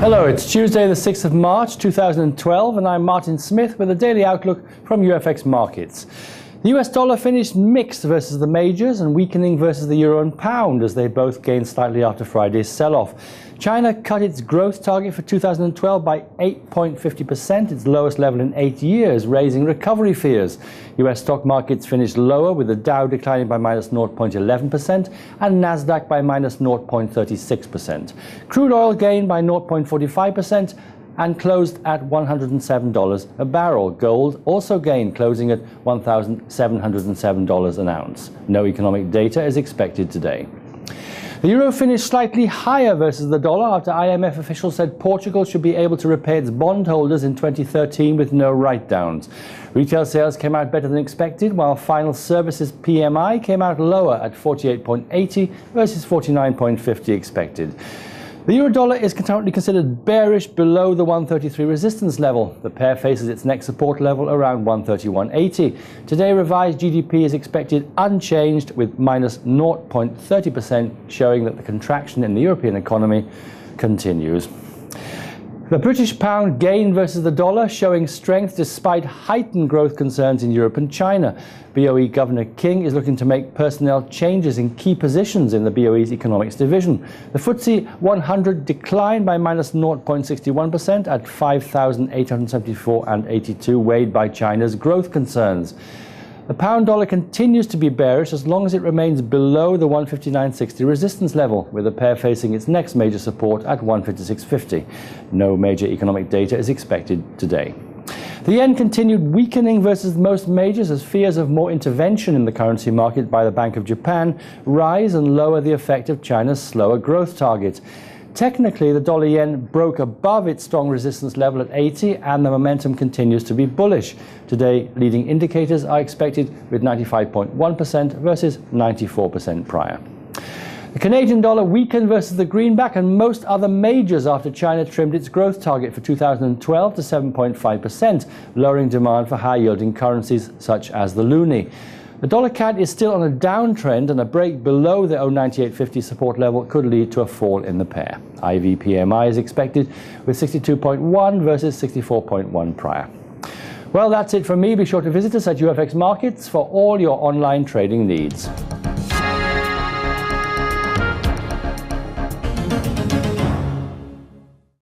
Hello, it's Tuesday the 6th of March 2012 and I'm Martin Smith with a daily outlook from UFX Markets. The US dollar finished mixed versus the majors and weakening versus the euro and pound as they both gained slightly after Friday's sell-off. China cut its growth target for 2012 by 8.50%, its lowest level in 8 years, raising recovery fears. US stock markets finished lower, with the Dow declining by minus 0.11% and Nasdaq by minus 0.36%. Crude oil gained by 0.45% and closed at $107 a barrel. Gold also gained, closing at $1,707 an ounce. No economic data is expected today. The euro finished slightly higher versus the dollar after IMF officials said Portugal should be able to repay its bondholders in 2013 with no write-downs. Retail sales came out better than expected, while final services PMI came out lower at 48.80 versus 49.50 expected. The euro-dollar is currently considered bearish below the 133 resistance level. The pair faces its next support level around 131.80. Today, revised GDP is expected unchanged with minus 0.30%, showing that the contraction in the European economy continues. The British pound gained versus the dollar, showing strength despite heightened growth concerns in Europe and China. BOE Governor King is looking to make personnel changes in key positions in the BOE's economics division. The FTSE 100 declined by minus 0.61% at 5,874.82, weighed by China's growth concerns. The pound-dollar continues to be bearish as long as it remains below the 159.60 resistance level, with the pair facing its next major support at 156.50. No major economic data is expected today. The yen continued weakening versus most majors as fears of more intervention in the currency market by the Bank of Japan rise and lower the effect of China's slower growth target. Technically, the dollar-yen broke above its strong resistance level at 80 and the momentum continues to be bullish. Today, leading indicators are expected with 95.1% versus 94% prior. The Canadian dollar weakened versus the greenback and most other majors after China trimmed its growth target for 2012 to 7.5%, lowering demand for high-yielding currencies such as the loonie. The dollar CAD is still on a downtrend and a break below the 0.9850 support level could lead to a fall in the pair. IV PMI is expected with 62.1 versus 64.1 prior. Well, that's it from me. Be sure to visit us at UFX Markets for all your online trading needs.